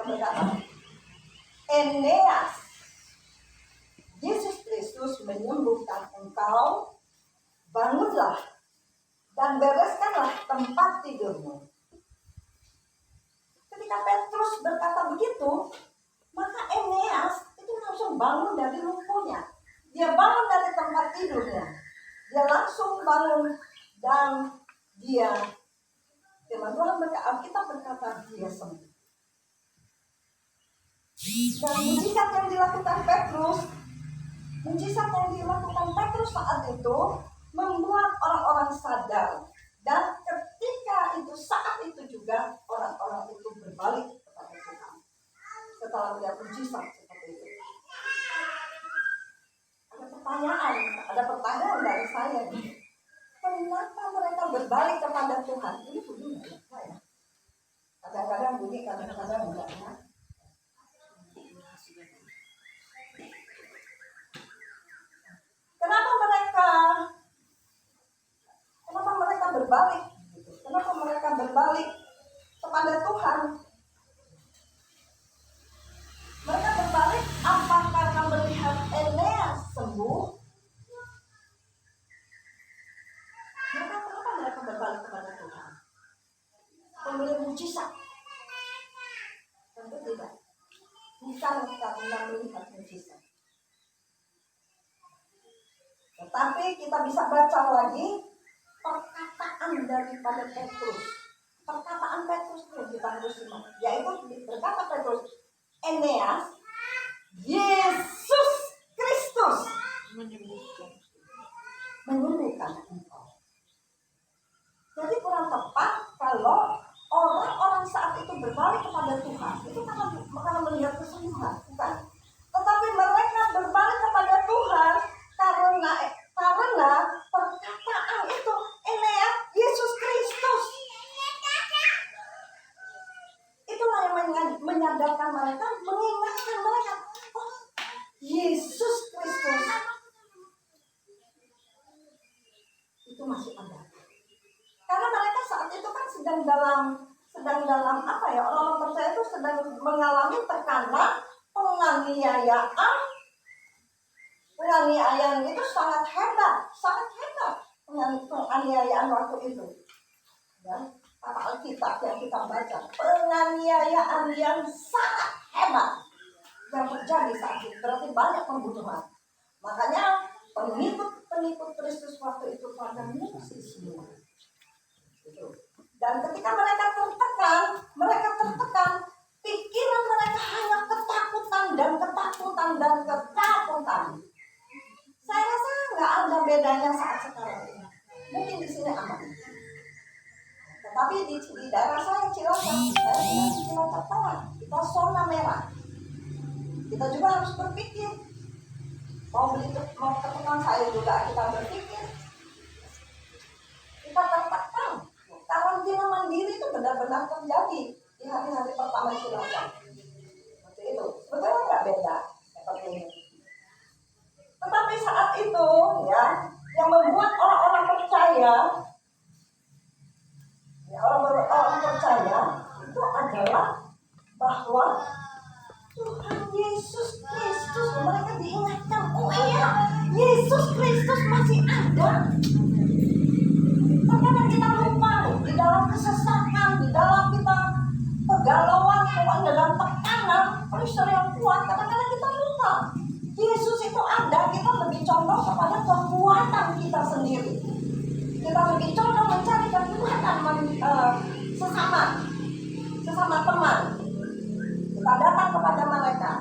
berkata, Eneas, Yesus Kristus menyembuhkan engkau, bangunlah dan bereskanlah tempat tidurmu. Ketika Petrus berkata begitu, maka Eneas itu langsung bangun dari lumpuhnya. Dia bangun dari tempat tidurnya. Dia langsung bangun dan dia, firman Tuhan Alkitab berkata, dia sembuh. Dan mujizat yang dilakukan Petrus saat itu membuat orang-orang sadar. Dan ketika itu, saat itu juga orang-orang itu berbalik kepada Tuhan setelah melihat mujizat seperti itu. Ada pertanyaan dari saya nih. Kenapa mereka berbalik kepada Tuhan? Ini bunyi nggak ya? Kadang-kadang bunyi, kadang-kadang enggak ya. Kenapa mereka berbalik? Kenapa mereka berbalik kepada Tuhan? Mereka berbalik apa karena melihat Eneas sembuh? Maka kenapa mereka berbalik kepada Tuhan? Pemberi mujizat? Tentu tidak. Bukan karena melihat mujizat. Tetapi kita bisa baca lagi perkataan daripada Petrus. Perkataan Petrus itu kita harus simak. Yaitu berkata Petrus, Eneas, Yesus Kristus menyembuhkan engkau. Jadi kurang tepat kalau orang-orang saat itu berbalik kepada Tuhan. Itu karena melihat kesembuhan, bukan? Tetapi mereka berbalik kepada Tuhan karena perkataan itu, Eneas, Yesus Kristus. Itulah yang menyadarkan mereka, mengingatkan mereka, oh, Yesus Kristus itu masih ada. Karena mereka saat itu kan sedang dalam apa ya? Orang percaya itu sedang mengalami tekanan, penganiayaan itu sangat hebat penganiayaan waktu itu. Ya, kata Alkitab yang kita baca, penganiayaan yang sangat hebat yang terjadi saat itu, berarti banyak pembunuhan. Makanya pengikut Kristus waktu itu pada mengungsi semua. Dan ketika mereka tertekan, pikiran mereka hanya ketakutan. Saya rasa nggak ada bedanya saat sekarang ini. Mungkin di sini aman. Tetapi di daerah saya Cilacap Tengah, kita zona merah. Kita juga harus berpikir. Mau ke teman saya juga kita berpikir. Kita tertekan. Karantina mandiri itu benar-benar terjadi di hari-hari pertama Cilacap. Seperti itu. Sebetulnya nggak beda seperti ini. Tetapi saat itu ya, yang membuat orang-orang percaya itu adalah bahwa Tuhan Yesus Kristus, mereka diingatkan, oh iya, Yesus Kristus masih ada. Terkadang kita lupa di dalam kesesatan, di dalam kita kegalauan, dalam tekanan, pressure yang kuat, kadang-kadang kita lupa Yesus itu ada. Kita lebih condong kepada kekuatan kita sendiri. Kita lebih condong mencari kekuatan sesama teman. Kita datang kepada mereka.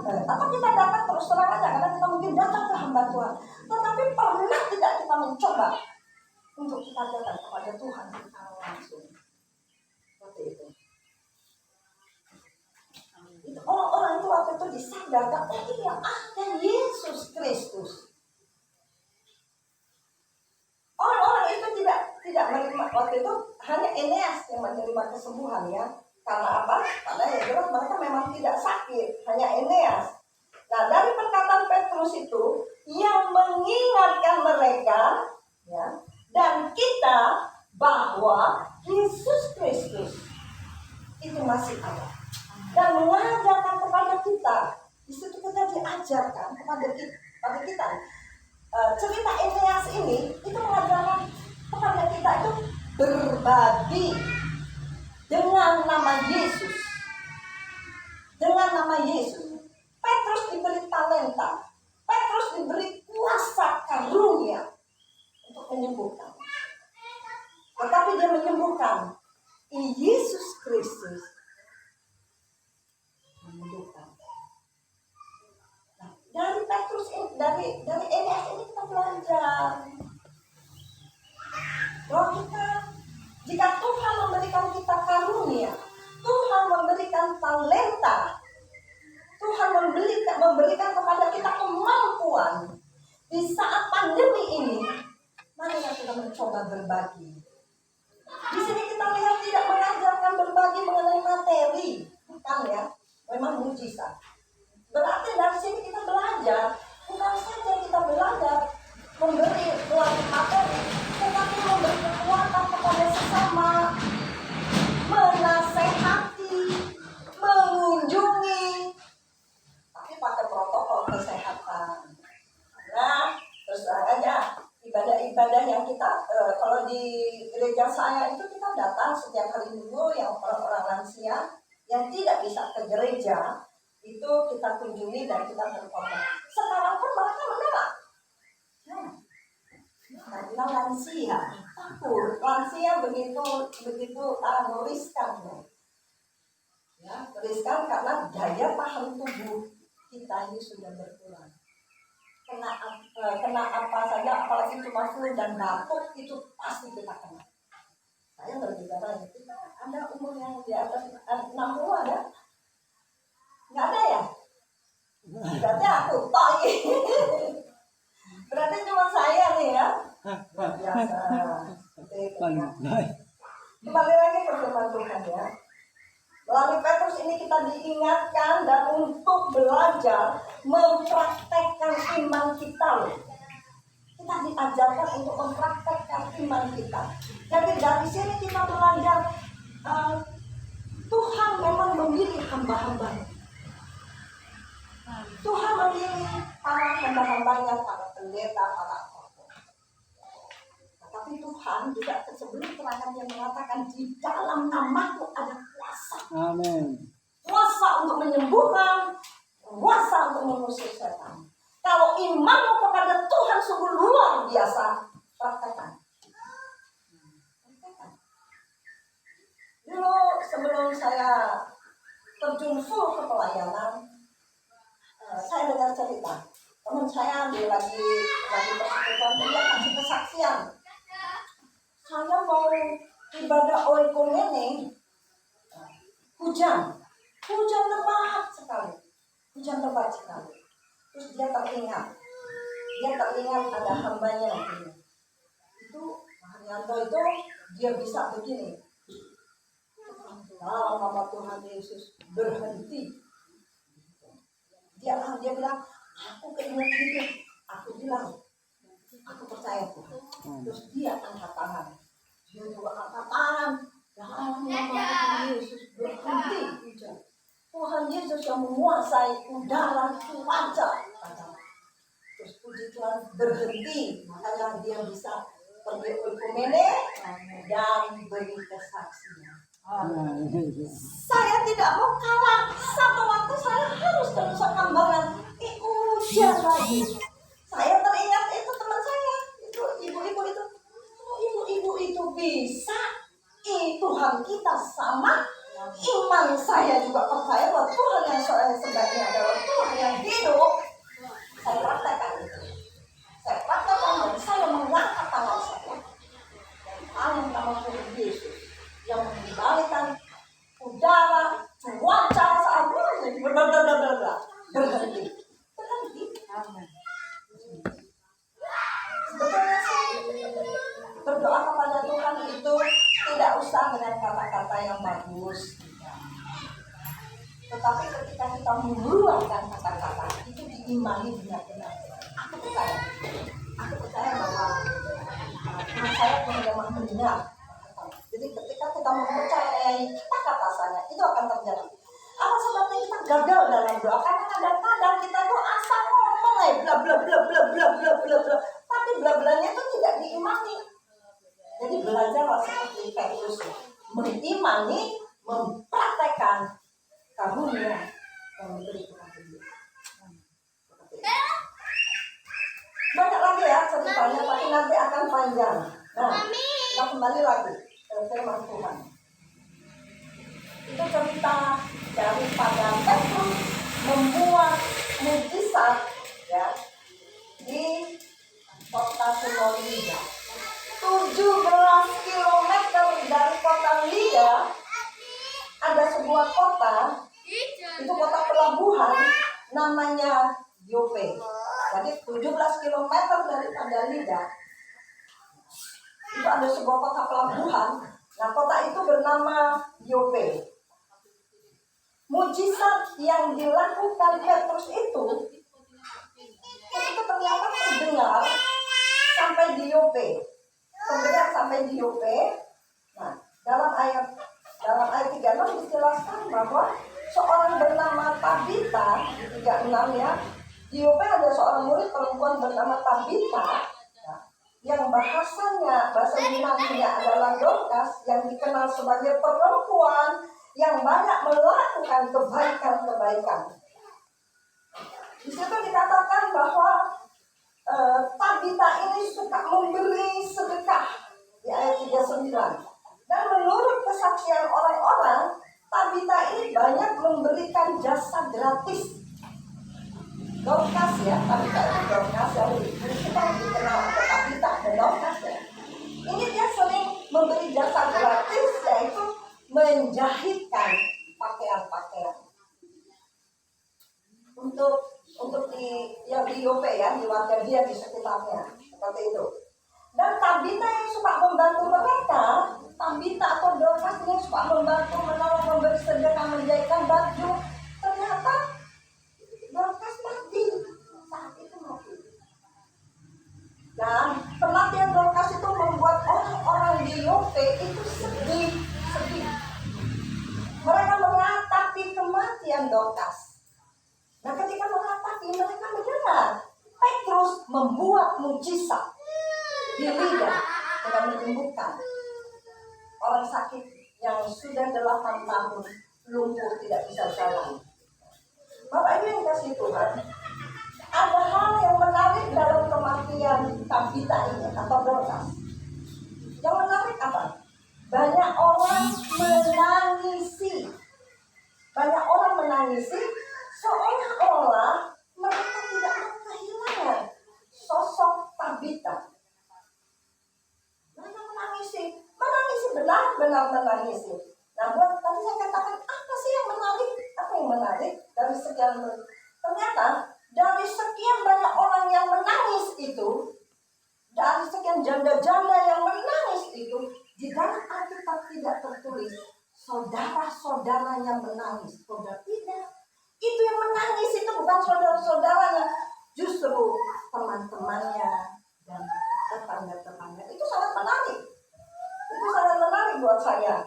Atau kita datang terus terang aja, karena kita mungkin datang ke hamba Tuhan. Tetapi pernah tidak kita mencoba untuk kita datang kepada Tuhan secara langsung. Seperti itu. Orang-orang itu waktu itu disadarkan, oh iya, ada Yesus Kristus. Orang-orang itu tidak menerima, waktu itu hanya Eneas yang menerima kesembuhan ya. Karena apa? Karena ya jelas mereka memang tidak sakit, hanya Eneas. Nah, dari perkataan Petrus itu yang mengingatkan mereka ya, dan kita bahwa Yesus Kristus itu masih ada. dan mengajarkan kepada kita. Di situ kita diajarkan kepada kita. Cerita Eneas ini itu mengajarkan kepada kita itu berbagi dengan nama Yesus. Dengan nama Yesus. Petrus diberi talenta. Petrus diberi kuasa karunia untuk menyembuhkan. Tetapi dia menyembuhkan Yesus Kristus menyembuhkan. Nah, dari Petrus ini, dari Eneas ini kita belajar bahwa jika Tuhan memberikan kita karunia, Tuhan memberikan talenta, Tuhan memberikan kepada kita kemampuan di saat pandemi ini, mari kita mencoba berbagi. Di sini kita lihat tidak mengajarkan berbagi mengenai materi, bukan ya, memang mujizat. Berarti dari sini kita belajar, bukan saja kita belajar memberi melalui materi, tetapi memberi kekuatan kepada sesama, menasehati, mengunjungi, tapi pakai protokol kesehatan. Nah, terus aja ibadah-ibadah yang kita kalau di gereja saya itu kita datang setiap hari Minggu, yang orang-orang lansia yang tidak bisa ke gereja itu kita kunjungi dan kita berkorban. Sekarang pun mereka menolak. Nah, bilang lansia, takut. Lansia begitu meriskan, ya, meriskan karena daya tahan tubuh kita ini sudah berkurang. Kena apa saja, apalagi cuma flu dan batuk itu pasti kita kena. Saya berbicara kita ada umur yang di atas 60 ada? Nggak ada ya? Berarti aku toh. Berarti cuma saya nih ya. Biasa. Kembali lagi ke firman Tuhan ya. Melalui Petrus ini kita diingatkan dan untuk belajar mempraktekkan iman kita. Kita diajarkan untuk mempraktekkan iman kita. Jadi dari sini kita belajar Tuhan memang memilih hamba-hambanya. Tuhan memilih para hamba-hambanya, para pendeta, para apapun. Tapi Tuhan juga sebelum terakhir yang mengatakan di dalam namaku ada kuasa. Amin. Kuasa untuk menyembuhkan, kuasa untuk mengusir setan. Kalau imanmu kepada Tuhan sungguh luar biasa, praktekkan. Dulu sebelum saya terjun full ke pelayanan, saya dengar cerita teman saya dia lagi persekutuan, dia kasih kesaksian. Saya mau ibadah oikomene, hujan lebat sekali. Terus dia teringat ada hambanya itu Haryanto itu dia bisa begini. Dalam nama Tuhan Yesus berhenti. Dia bilang, aku keinget gitu. Aku bilang, aku percaya Tuhan. Terus dia angkat tangan. Dia juga angkat tangan. Dalam nama Tuhan Yesus berhenti hujan. Tuhan Yesus yang menguasai udara cuaca. Terus puji Tuhan berhenti. Makanya dia bisa pergi oikomene dan beri kesaksian. Saya tidak mau kalah. Satu waktu saya harus ke Nusa Kambangan. Hujan lagi. Saya teringat itu teman saya, itu ibu-ibu itu. Ibu-ibu itu bisa. Tuhan kita sama. Iman saya juga percaya bahwa Tuhan yang sebaiknya adalah Tuhan yang hidup. Saya praktekkan itu. Dan saya mengangkat tangan saya. Tangan nama Tuhan Yesus yang mengendalikan udara, cuaca saat ini berhenti. Sebetulnya sih berdoa kepada Tuhan itu tidak usah dengan kata-kata yang bagus, tetapi ketika kita mengeluarkan kata-kata itu diimani benar-benar. Aku percaya bahwa Tuhan saya memang benar. Jadi ketika kita mempercayai kata-kata saya, itu akan terjadi. Apa gagal dalam doa karena kadang-kadang kita tuh asal ngomong bla bla bla bla bla bla bla bla, tapi bla blanya itu tidak diimani. Jadi belajarlah seperti Petrus, mengimani, mempraktekkan karunia yang diberi kepada dia. Banyak lagi ya ceritanya, tapi nanti akan panjang. Nah, kita kembali lagi ke firman Tuhan. Itu cerita daripada Petrus membuat mujizat ya di kota Pulau Lida. 17 kilometer dari kota Lida ada sebuah kota, itu kota pelabuhan namanya Yope. Jadi 17 kilometer daripada Lida itu ada sebuah kota pelabuhan. Nah, kota itu bernama Yope. Mujizat yang dilakukan Petrus itu ternyata terdengar sampai di Yope. Terdengar sampai di Yope. Nah, dalam ayat 36 dijelaskan bahwa seorang bernama Tabita, di 36 ya, di Yope ada seorang murid perempuan bernama Tabita, yang bahasa Yunani-nya adalah Dorcas, yang dikenal sebagai perempuan yang banyak melakukan kebaikan-kebaikan. Di situ dikatakan bahwa Tabita ini suka memberi sedekah di ayat 39. Dan menurut kesaksian orang-orang, Tabita ini banyak memberikan jasa gratis. Dorcas ya, Tabita itu Dorcas yang kita dikenal atau Tabita dan Dorcas ya. Ini dia sering memberi jasa gratis, yaitu menjahitkan pakaian-pakaian untuk di Yope ya, di warga dia di sekitarnya seperti itu. Dan Tabita yang suka membantu mereka, Tabita atau Dorcas yang suka membantu, menolong, memberi sedekah, menjahitkan baju, ternyata Dorcas mati saat itu mati. Dan kematian Dorcas itu membuat orang-orang di Yope itu sedih. Mereka meratapi kematian Dorcas. Nah, ketika meratapi, mereka mendengar Petrus membuat mujizat di Lida dengan menyembuhkan orang sakit yang sudah 8 tahun lumpuh tidak bisa jalan. Bapak Ibu yang kasih Tuhan, ada hal yang menarik dalam kematian Tabita ini atau Dorcas. Yang menarik apa? Banyak orang menangisi seolah-olah mereka tidak mau kehilangan sosok Tabita. Mereka menangisi benar-benar menangisi. Nah, buat tadi saya katakan apa sih yang menarik? Apa yang menarik dari sekian? Ternyata dari sekian banyak orang yang menangis itu, dari sekian janda-janda yang menangis itu, di dalam Alkitab tidak tertulis saudara-saudara yang menangis. Saudara tidak. Itu yang menangis itu bukan saudara-saudaranya, justru teman-temannya dan tetangga-tetangga. Itu sangat menarik. Itu sangat menarik buat saya.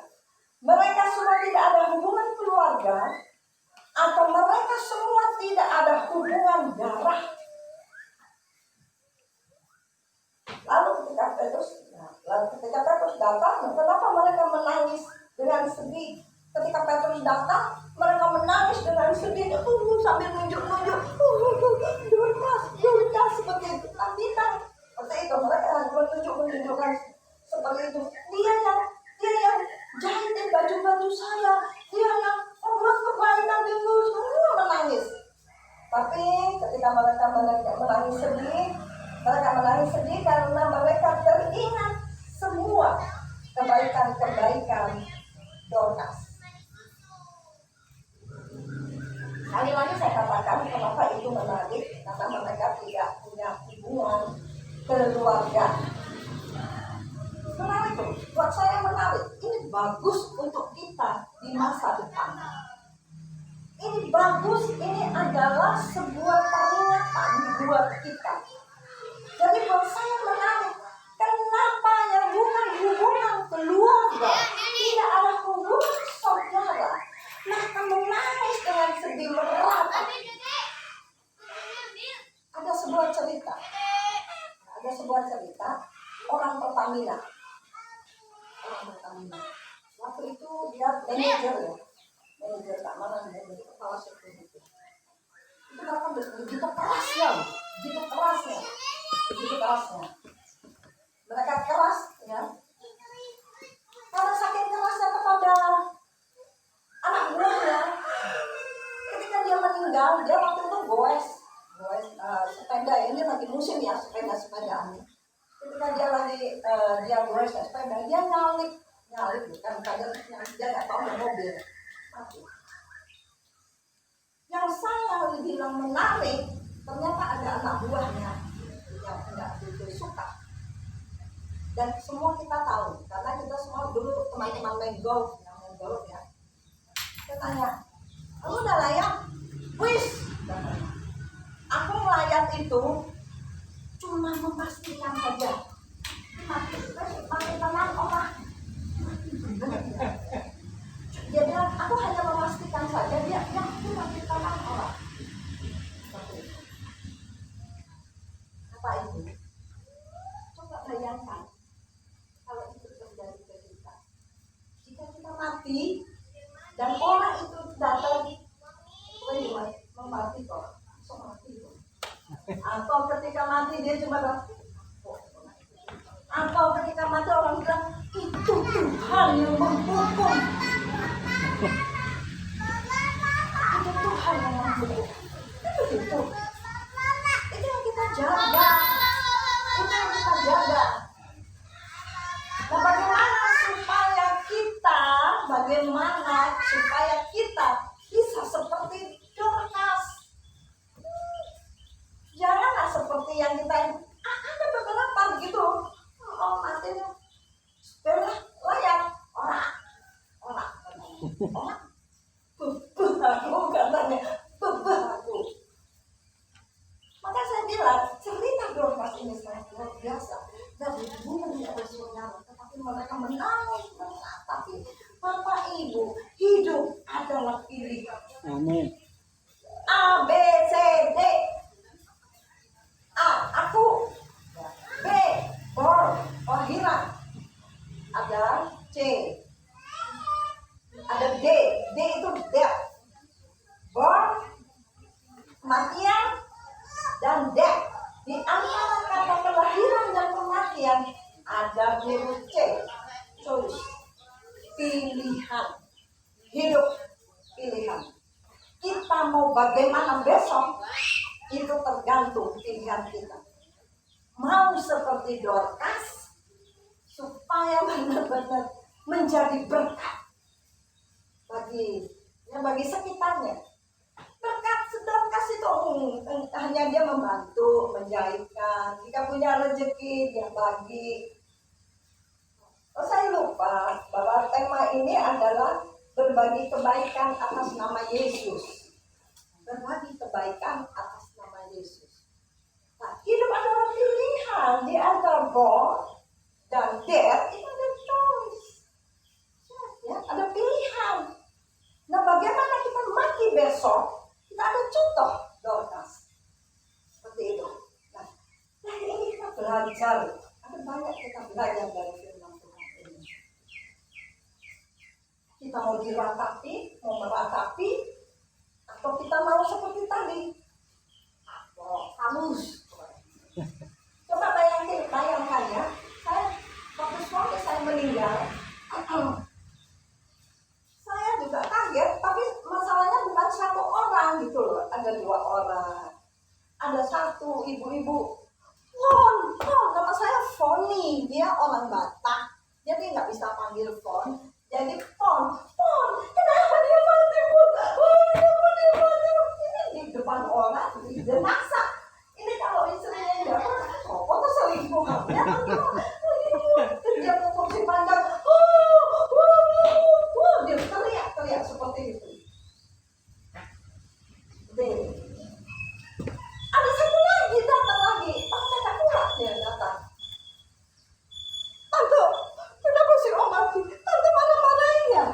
Mereka semua tidak ada hubungan keluarga, atau mereka semua tidak ada hubungan darah. Lalu ketika Petrus datang, kenapa mereka menangis dengan sedih? Ketika Petrus datang, mereka menangis dengan sedih, sambil nunjuk-nunjuk, Dorcas seperti itu. Tabita seperti itu, mereka menunjukkan seperti itu. Dia yang jahitin baju-baju saya, dia yang membuat kebaikan itu, semua menangis. Tapi ketika mereka menangis sedih karena mereka teringat semua kebaikan-kebaikan Dorcas. Sekali lagi saya katakan kenapa itu menarik, karena mereka tidak punya hubungan keluarga. Menarik tuh, buat saya menarik. Ini bagus untuk kita di masa depan. Ini bagus, ini adalah sebuah peringatan buat kita. Jadi buat saya menarik, kenapa yang bukan hubungan keluarga, tidak ada hubungan saudara, mereka menangis dengan sedih. dimerat. Ada sebuah cerita orang Pertamina. Waktu itu dia manajer keamanan, manajer kepala security. Itu mereka begitu kerasnya. Mereka keras ya. Karena saking kerasnya kepada anak buahnya, ketika dia meninggal, dia waktu itu goes sepeda, ini lagi musim ya sepedaan. Ketika dia lagi dia goes sepeda, dia nyalip bukan dia nggak tahu mobil mati. Yang saya bilang menarik, ternyata ada anak buahnya yang tidak begitu suka. Dan semua kita tahu, karena kita semua dulu teman-teman main golf ya. Saya tanya, kamu udah layak? Wis, aku layak itu cuma memastikan saja. Mati tenang orang. Dia bilang, aku hanya memastikan saja. Dia aku mati tenang orang. Apa itu? Coba bayangkan kalau itu terjadi ke kita. Jika kita mati dan orang itu datang, mau mati kok, atau ketika mati dia cuma bilang, atau ketika mati orang bilang itu Tuhan yang menghukum. Itu Tuhan yang menghukum. Itu yang kita jaga. Nah, bagaimana supaya kita bisa seperti Dorcas? Janganlah seperti yang kita ada beberapa begitu. Oh, matinya sudah layak orang aku katanya aku. Maka saya bilang cerita Dorcas ini sangat luar biasa. Dari bukan ada saudara, tetapi mereka menangis. Tapi Bapak Ibu, hidup adalah pilihan. Amin. A, B, C, D. A, aku. B, hilang. Ada C. Ada D. D itu death. Kematian, dan death. Di antara kata kelahiran dan kematian ada huruf C. Choice. Pilihan. Hidup pilihan. Kita mau bagaimana besok, itu tergantung pilihan kita. Mau seperti Dorcas supaya benar-benar menjadi berkat bagi sekitarnya. Berkat Dorcas itu hanya dia membantu, menjahitkan. Jika punya rezeki dia bagi. Saya lupa bahwa tema ini adalah berbagi kebaikan atas nama Yesus. Berbagi kebaikan atas nama Yesus. Nah, hidup adalah pilihan di antara born dan death. Itu ada choice. Ya, ada pilihan. Nah, bagaimana kita mati besok? Kita ada contoh Dorcas. Seperti itu. Nah, dari ini kita belajar. Ada banyak kita belajar dari firman Tuhan ini. Kita mau diratapi, mau meratapi, atau kita mau seperti tadi. Halus. Coba bayangkan ya. Waktu suami saya meninggal, saya juga kaget, tapi masalahnya bukan satu orang gitu loh. Ada 2 orang. Ada satu ibu-ibu. Nama saya Foni. Dia orang Batak. Jadi nggak bisa panggil Fon. Jadi Fon. Kenapa dia mati, Fon? Ini di depan orang, dia maksa. Ini kalau istrinya dia kok selingkuhannya? Dia tutup si pandang. Dia teriak seperti itu. Ada satu lagi datang lagi. Saya pulang dia datang. Tante, kenapa si Om mati? Tante mana-manain ya?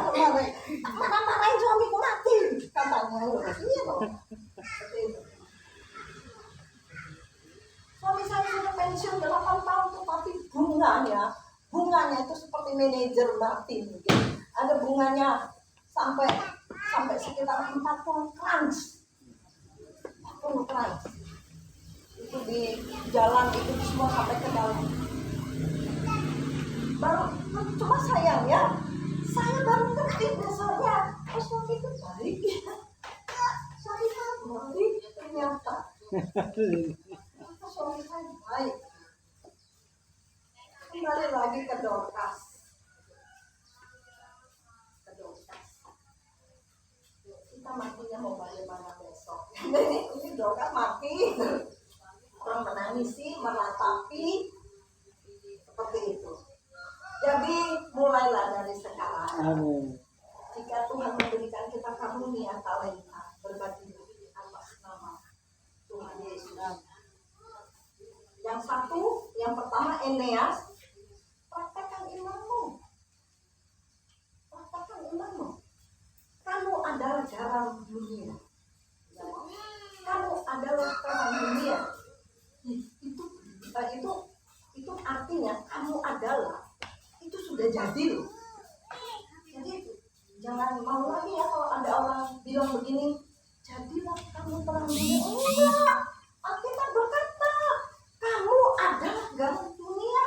kemarin marah-marahin suamiku mati katanya. Iya loh. Seperti itu. Suami saya sudah pensiun 8 tahun tuh, tapi bunganya itu seperti manajer Martin gitu. Ada bunganya sampai sekitar 40 krans. 40 krans. Itu di jalan itu semua sampai ke dalam. Baru cuma sayangnya saya baru kenal dasarnya. Oh, suami itu baik ya. Suami saya baik ternyata. Suami saya baik. Kembali lagi ke Dorcas. Kita matinya mau bagaimana besok? Ini Dorcas mati. Orang menangisi, meratapi seperti itu. Jadi mulailah dari sekarang. Amin. Jika Tuhan memberikan kita karunia talenta berbagi atas nama Tuhan Yesus. Yang satu, yang pertama Eneas, praktekkan imanmu. Praktekkan imanmu. Kamu adalah garam dunia. Kamu adalah terang dunia. Itu artinya kamu adalah, itu sudah jadi loh. Jadi jangan mau lagi ya kalau ada orang bilang begini, jadilah kamu terang dunia. Enggak, Alkitab berkata kamu adalah garam dunia,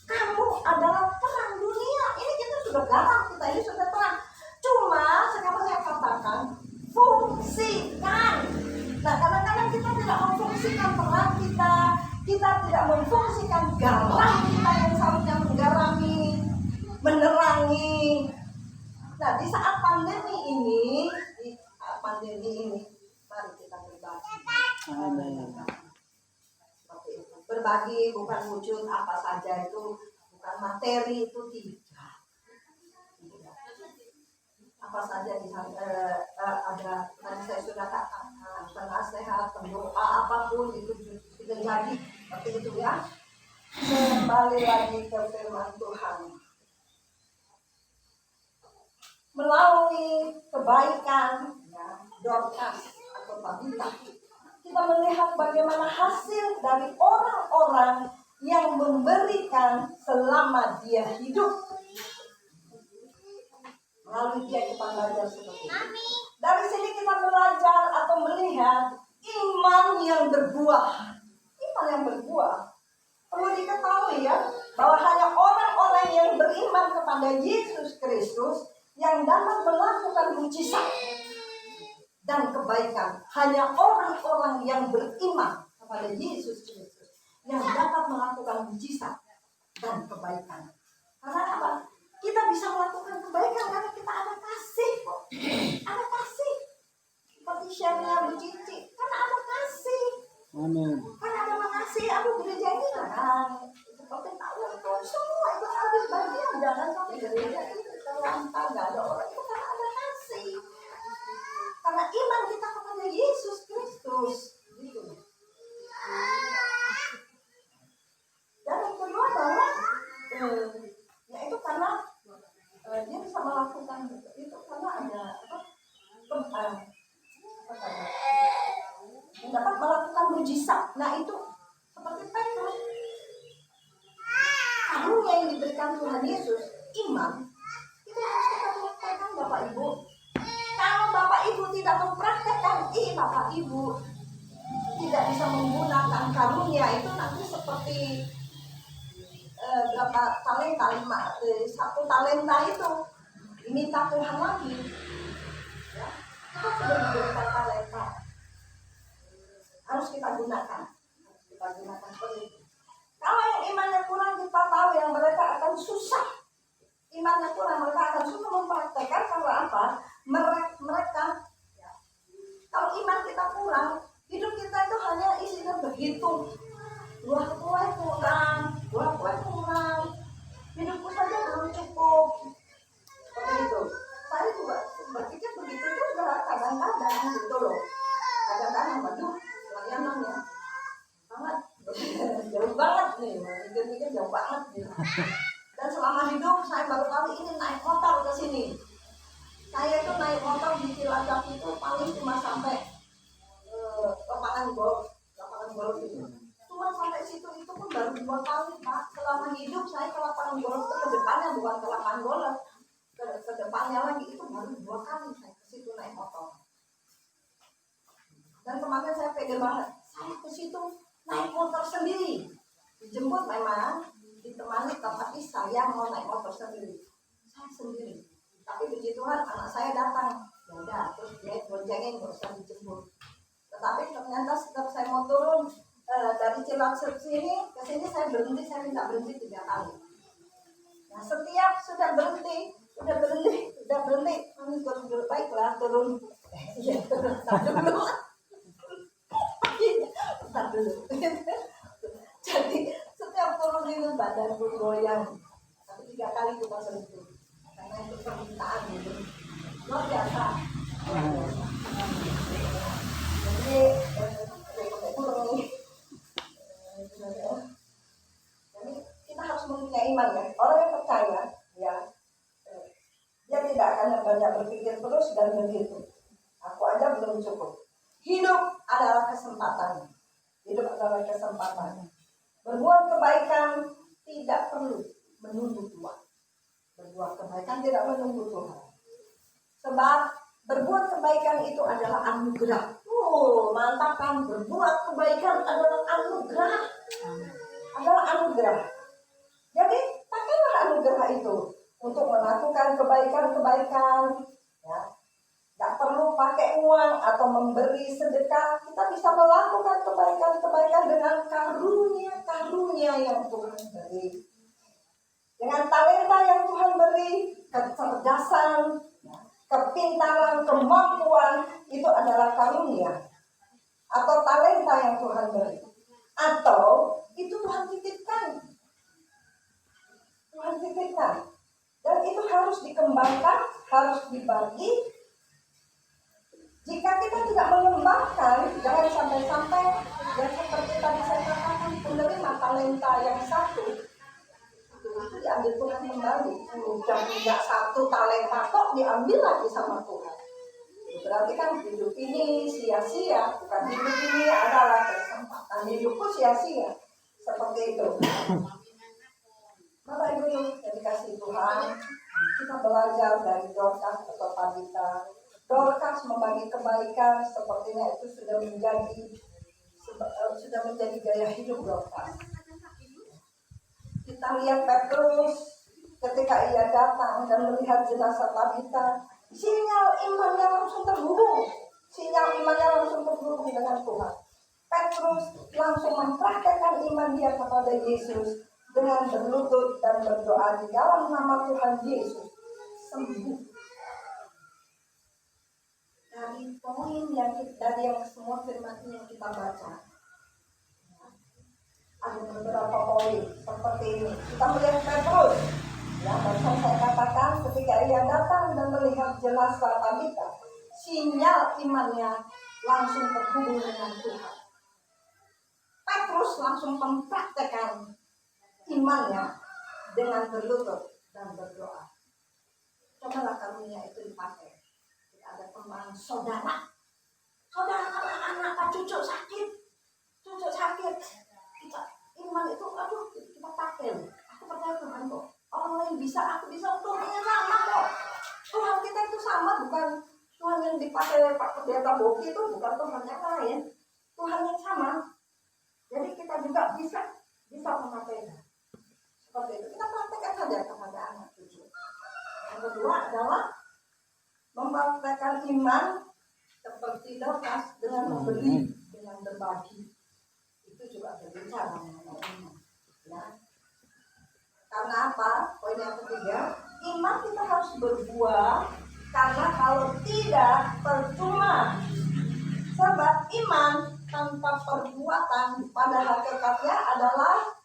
kamu adalah terang dunia. Ini kita sudah garam, kita ini sudah terang. Cuma sekarang saya katakan fungsikan. Nah, kadang-kadang kita tidak memfungsikan terang kita tidak memfungsikan garam kita yang seharusnya menggarami, menerangi. Nah, di saat pandemi ini, mari kita berbagi. Amin. Seperti itu. Berbagi bukan wujud apa saja itu, bukan materi itu tidak. Apa saja di sana ada, tadi saya sudah katakan, penasehat, pendoa, apapun itu sudah jadi seperti itu ya. Kembali lagi ke firman Tuhan. Melalui kebaikan ya, Dorcas atau Tabita, kita melihat bagaimana hasil dari orang-orang yang memberikan selama dia hidup. Melalui dia kita belajar seperti itu. Dari sini kita belajar atau melihat iman yang berbuah. Iman yang berbuah. Perlu diketahui ya, bahwa hanya orang-orang yang beriman kepada Yesus Kristus yang dapat melakukan mujizat dan kebaikan. Hanya orang-orang yang beriman kepada Yesus Kristus yang dapat melakukan mujizat dan kebaikan. Karena apa? Kita bisa melakukan kebaikan karena kita ada kasih kok. Ada kasih. Seperti share-nya Bu Cici, karena ada kasih. Amin. Karena ada mengasihi, aku gereja ini kan seperti tahu itu semua itu habis bagian, jangan sampai gereja itu terlantar, gak ada orang itu karena ada kasih. Karena iman kita kepada Yesus Kristus gitu. Dan yang kedua bahwa yaitu karena dia bisa melakukan itu karena ada dapat melakukan mujizat. Nah itu seperti Petrus, karunia yang diberikan Tuhan Yesus, iman itu harus kita praktekkan Bapak Ibu. Kalau Bapak Ibu tidak mempraktekkan, Bapak Ibu tidak bisa menggunakan karunia itu, nanti seperti berapa talenta, 1 talenta itu diminta Tuhan lagi ya. Kita sudah diberikan talenta, harus kita gunakan seperti itu. Kalau yang imannya kurang, kita tahu yang mereka akan susah. Imannya kurang, mereka akan susah mempraktekkan. Karena apa? Mereka ya, kalau iman kita kurang, hidup kita itu hanya isinya berhitung. Buah kue kurang, hidupku saja belum cukup. Seperti itu. Saya juga berpikir begitu juga kadang-kadang gitu loh. Kadang-kadang waduh, layanan ya banget, jauh banget nih, mikir-mikir jauh banget nih. Dan selama hidup saya baru kali ini naik motor ke sini. Saya tuh naik motor di Cilacap itu paling cuma sampai lapangan golf itu. Cuma sampai situ itu pun baru 2 kali Pak. Selama hidup saya ke lapangan golf itu ke depannya, bukan ke lapangan golf, ke depannya lagi itu baru 2 kali saya ke situ naik motor. Dan kemarin saya pede banget, saya ke situ naik motor sendiri, dijemput memang, ditemani, tapi saya mau naik motor sendiri, saya sendiri. Tapi puji Tuhan anak saya datang, ya udah, terus dia boncengin, nggak usah dijemput. Tetapi ternyata setelah saya mau turun dari Cilacap sini ke sini, saya minta berhenti 3 kali. Nah setiap sudah berhenti, kami turun, baiklah turun, iya turun, tak dulu. Jadi setiap turun itu badanku goyang, tapi 3 kali kita sentuh. Karena itu permintaan gitu, luar biasa. Jadi kurang nih. Jadi kita harus mempunyai iman ya. Orang yang percaya ya, dia tidak akan banyak berpikir terus dan begitu. Aku aja belum cukup. Hidup adalah kesempatan. Berbuat kebaikan tidak perlu menunggu Tuhan. Sebab berbuat kebaikan itu adalah anugerah. Mantap kan? Berbuat kebaikan adalah anugerah. Jadi pakailah anugerah itu untuk melakukan kebaikan-kebaikan. Ya. Gak perlu pakai uang atau memberi sedekah. Kita bisa melakukan kebaikan-kebaikan dengan karunia yang Tuhan beri. Dengan talenta yang Tuhan beri, kecerdasan, kepintaran, kemampuan, itu adalah karunia atau talenta yang Tuhan beri. Atau itu Tuhan titipkan. Dan itu harus dikembangkan, harus dibagi. Jika kita tidak mengembangkan, jangan sampai-sampai yang seperti tadi saya katakan, penerima talenta yang satu itu diambil Tuhan kembali. Sudah punya 1 talenta kok diambil lagi sama Tuhan. Berarti kan hidup ini sia-sia. Bukan hidup ini adalah kesempatan, hidupku sia-sia. Seperti itu. Bapak Ibu yang dikasihi Tuhan, kita belajar dari Dorcas atau Tabita. Dorcas membagi kebaikan, sepertinya itu sudah menjadi gaya hidup Dorcas. Kita lihat Petrus ketika ia datang dan melihat jenazah Tabita, sinyal imannya langsung terhubung dengan Tuhan. Petrus langsung mempraktekkan iman dia kepada Yesus dengan berlutut dan berdoa di dalam nama Tuhan Yesus, sembuh. Dari yang semua firman yang kita baca, ada beberapa poin seperti ini. Kita melihat Petrus, ya, barusan saya katakan ketika ia datang dan melihat jenazah Tabita, sinyal imannya langsung terhubung dengan Tuhan. Petrus langsung mempraktekkan imannya dengan berlutut dan berdoa. Cobalah karunia itu dipakai. Ada teman saudara, anak cucu sakit, kita iman itu, kita pakai. Aku percaya Tuhan kok. Orang lain bisa, aku bisa. Tuhannya sama kok. Tuhan kita itu sama, bukan Tuhan yang dipakai Pak Pendeta Boki itu, bukan Tuhan yang lain. Tuhan yang sama. Jadi kita juga bisa memakainya. Seperti itu. Kita praktekkan saja kepada anak cucu. Yang kedua adalah mempraktekkan iman seperti Dorcas dengan memberi, dengan berbagi. Itu juga berbicara mengenai iman. Ya. Karena apa? Poin yang ketiga, iman kita harus berbuah, karena kalau tidak percuma. Sebab iman tanpa perbuatan pada hakikatnya adalah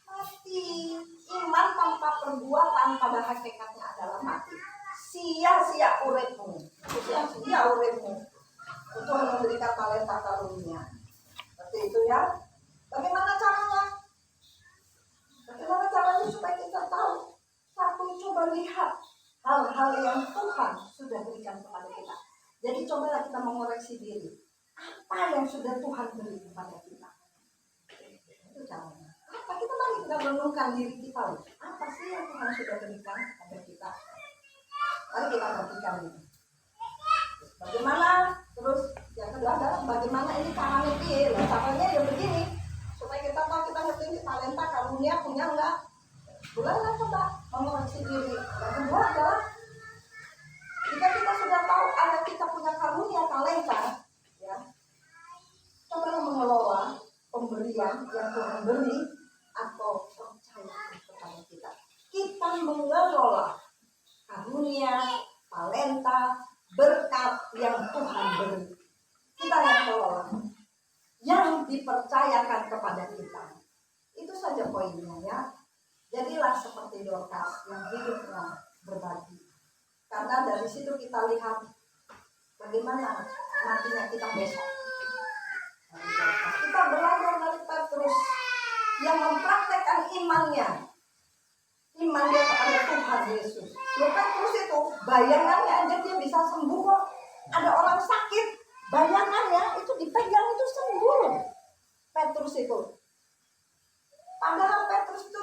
mati. Iman tanpa perbuatan pada hakikatnya adalah mati. Sia-sia uripmu. Tuhan memberikan talenta karunia. Seperti itu ya. Bagaimana caranya supaya kita tahu? Satu, coba lihat hal-hal yang Tuhan sudah berikan kepada kita. Jadi cobalah kita mengoreksi diri. Apa yang sudah Tuhan beri kepada kita? Itu caranya. Apa kita mari kita renungkan diri kita. Apa sih yang Tuhan sudah berikan kepada kita? Mari kita perhatikan ini. Bagaimana? Terus yang kedua adalah bagaimana ini caranya dia? Caranya ya begini. Supaya kita tahu kita ngerti talenta karunia punya enggak? Mulailah coba mengoreksi diri. Yang kedua adalah jika kita sudah tahu ada kita punya karunia talenta, ya, coba mengelola pemberian yang Tuhan beri atau percaya kepada kita. Kita mengelola karunia, talenta, berkat yang Tuhan beri. Kita yang kelola, yang dipercayakan kepada kita. Itu saja poinnya, ya. Jadilah seperti Dorcas yang hidupnya berbagi. Karena dari situ kita lihat bagaimana matinya kita besok. Kita belajar dari Petrus yang mempraktekkan imannya kepada Tuhan Yesus. Petrus itu bayangannya aja dia bisa sembuh kok. Ada orang sakit, bayangannya itu dipegang itu sembuh. Petrus itu